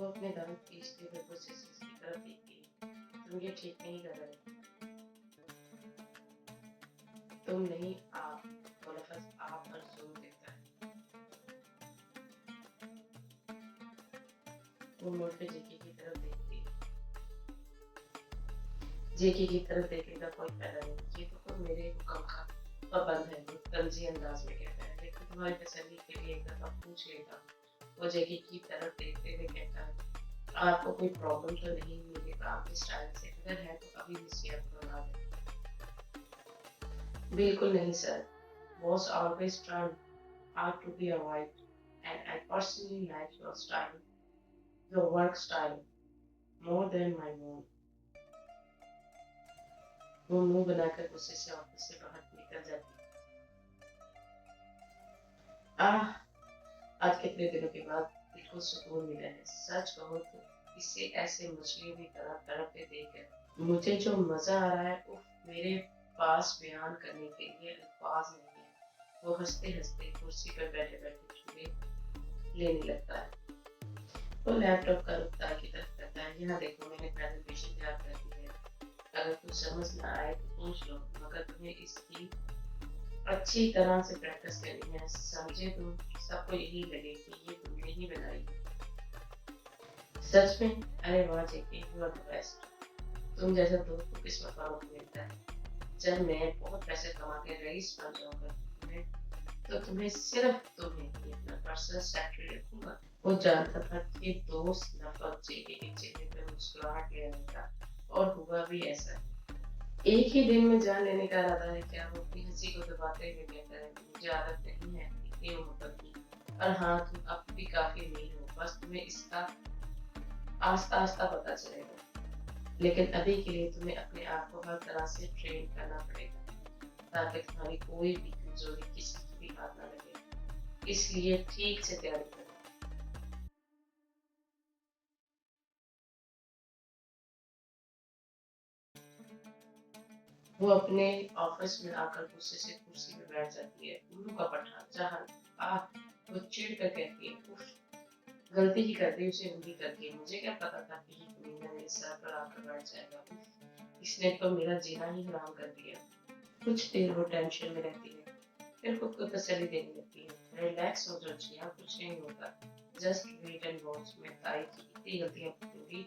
وہ اپنے دانت پیستے ہوئے پروسیسر کی طرف دیکھی۔ تم یہ ٹھیک نہیں کر رہے۔ تم نہیں، آپ۔ وہ لفظ آپ پر زور دیتا ہے۔ وہ مڑ کے جیکی کی طرف دیکھتی۔ جیکی کی طرف دیکھنے کا کوئی فائدہ نہیں، یہ تو خود میرے حکم کا پابند ہے، وہ طنزی انداز میں کہتا ہے، لیکن تمہاری تسلی کے لیے ایک دفعہ پوچھ لیتا ہوں۔ وہ جیکی کی طرف دیکھتے ہوئے کہتا ہے، آپ کو کوئی پرابلم تو نہیں میرے کام کے اسٹائل سے؟ اگر ہے تو ابھی نصیحت بنا دیں۔ بالکل نہیں سر۔ Boss always turned out to be right, and I personally like your style, your work style, more than my own. وہ منہ بنا کر غصے سے آفس سے باہر نکل جاتی۔ آج کتنے دنوں کے بعد دل کو سکون ملا ہے۔ سچ کہو تو اسے ایسے مچھلیوں کی طرح تڑپتے دیکھ کر مجھے جو مزہ آ رہا ہے، میرے پاس بیان کرنے کے لیے الفاظ نہیں ہے۔ وہ ہنستے ہنستے کرسی پر بیٹھے بیٹھے چولہے لینے لگتا ہے۔ وہ لیپ ٹاپ کا رخ کی طرف کرتا ہے۔ یہاں دیکھو، میں نے پریزنٹیشن تیار کر دی ہے، اگر کچھ سمجھ نہ آئے تو پوچھ لو، مگر تمہیں اس کی اچھی طرح سے پریکٹس کرنی ہے، سمجھے؟ تم سب کو یہی لگے کہ یہ تم نے ہی بنائی۔ سچ میں؟ ارے واہ Jackie, you are the best. تم جیسا دوست کو قسمت والوں کو ملتا ہے۔ جب میں بہت پیسے کما کے رئیس بن جاؤں گا تو تمہیں صرف تمہیں ہی اپنا پرسنل سیکرٹری رکھوں گا۔ وہ جانتا تھا کہ دوست نفرت جیکی کے چہرے پہ مسکراہٹ لے آئے گا، اور ہوا بھی ایسا ہے۔ ایک ہی دن میں جان لینے کا ارادہ ہے کیا؟ وہ اپنی ہنسی کو دباتے ہوئے کہتا ہے، مجھے عادت نہیں ہے اتنی محبت کی، اور ہاں تم اب بھی کافی امیر ہو، بس تمہیں اس کا آہستہ آہستہ پتہ چلے گا، لیکن ابھی کے لیے تمہیں اپنے آپ کو ہر طرح سے ٹرین کرنا پڑے گا تاکہ تمہاری کوئی بھی کمزوری کسی کی بھی ہاتھ نہ لگے، اس لیے ٹھیک سے تیاری کرو۔ وہ اپنے آفس میں آ کر غصے سے کرسی پہ بیٹھ جاتی ہے۔ الو کا پٹھا جہاں وہ چڑ کر کہتی ہے، اف، غلطی ہی کر دی اسے انگلی کر کے، مجھے کیا پتا تھا کہ یہ کمینہ میرے سر پر آ کر بیٹھ جائے گا، اس نے تو میرا جینا ہی حرام کر دیا۔ کچھ دیر وہ ٹینشن میں رہتی ہے، پھر خود کو تسلی دینے لگتی ہے، ریلیکس ہو جورجیا، کچھ نہیں ہوتا، جسٹ ویٹ اینڈ واچ۔ میں تائی کی اتنی غلطیاں کروں گی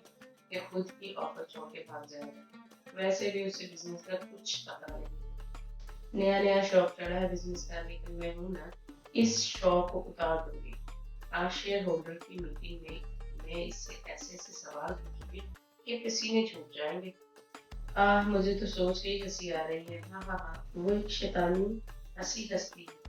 کہ خود ہی آفر چھوڑ کے بھاگ جائے گا۔ ویسے بھی اسے بزنس کا کچھ پتا نہیں، نیا نیا شوق چڑھا ہے بزنس کا، لیکن میں ہوں نا، اس شوق کو اتار دوں گی۔ آج شیئر ہولڈر کی میٹنگ میں اس سے ایسے سوال پوچھوں گی کہ پسینے چھوٹ جائیں گے۔ مجھے تو سوچ کے ہی ہنسی آ رہی ہے۔ ہاں ہاں ہاں، وہ ایک شیطانی ہنسی ہنستی ہے۔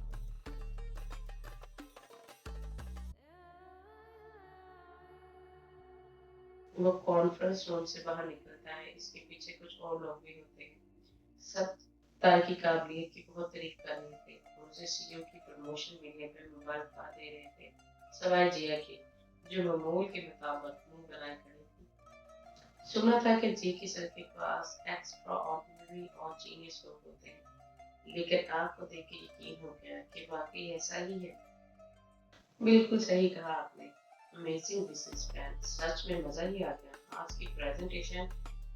وہ کانفرنس روم سے باہر نکلتا ہے، اس کے پیچھے کچھ اور لوگ بھی ہوتے ہیں، سب تائی کی قابلیت کی بہت تعریف کر رہے تھے اور اسے سی او کی پروموشن ملنے پر مبارکباد دے رہے تھے، سوائے جیا کے، جو معمول کے مطابق منہ بنائے کھڑی تھی۔ سنا تھا کہ جی کے سر کے پاس ایکسٹرا آرڈنری اور جینیس لوگ ہوتے ہیں، لیکن آپ کو دیکھ کے یقین ہو گیا کہ واقعی ایسا ہی ہے۔ بالکل صحیح کہا آپ نے، امیزنگ بزنس پلان، سچ میں مزہ ہی آ گیا۔ آج کی پریزنٹیشن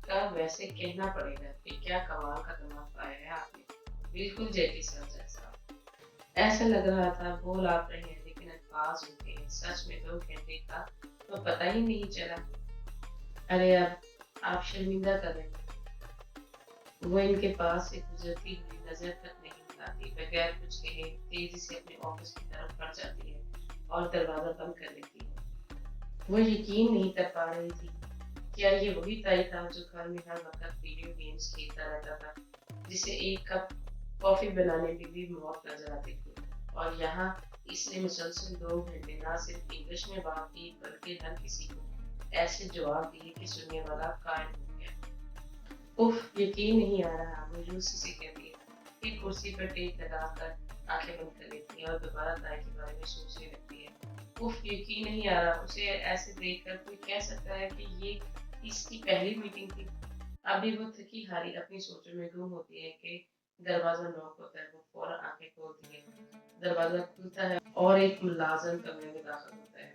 کا ویسے کہنا پڑے گا کہ کیا کمال کا دماغ پایا ہے آپ نے، بالکل جیکی سر جیسا۔ ایسا لگ رہا تھا بول آپ رہے ہیں لیکن الفاظ ہوتے ہیں، سچ میں 2 گھنٹے کا تو پتہ ہی نہیں چلا۔ ارے اب آپ شرمندہ کر رہے ہیں۔ وہ ان کے پاس سے گزرتی ہوئی نظر تک نہیں اٹھاتی، بغیر کچھ کہے تیزی سے اپنے آفس کی طرف بڑھ جاتی ہے اور دروازہ بند کر لیتی ہے۔ وہ یقین نہیں کر پا رہی تھی، کیا یہ وہی تائی تھا جو گھر میں ہر وقت ویڈیو گیمز کھیلتا رہتا تھا، جسے ایک کپ کافی بنانے میں بھی موت نظر آتی تھی، اور یہاں اس نے مسلسل 2 گھنٹے نہ صرف انگلش میں بات کی بلکہ ہر کسی کو ایسے جواب دیے کہ سننے والا قائم ہو گیا۔ اف، یقین نہیں آ رہا، مایوسی سے کہتی ہے، پھر کرسی پر ٹیک لگا کر آنکھیں بند کر لیتی ہے اور دوبارہ تائی کے بارے میں سوچنے لگتی ہے۔ اف، یقین نہیں آ رہا، اسے ایسے دیکھ کر کوئی کہہ سکتا ہے کہ یہ اس کی پہلی میٹنگ تھی۔ ابھی وہ تھکی ہاری اپنی سوچوں میں گم ہوتی ہے کہ دروازہ نوک ہوتا ہے۔ وہ فوراً آنکھیں کھولتی ہے، دروازہ کھلتا ہے اور ایک ملازم کمرے میں داخل ہوتا ہے۔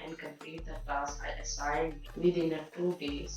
and complete the task I assigned within a 2 days.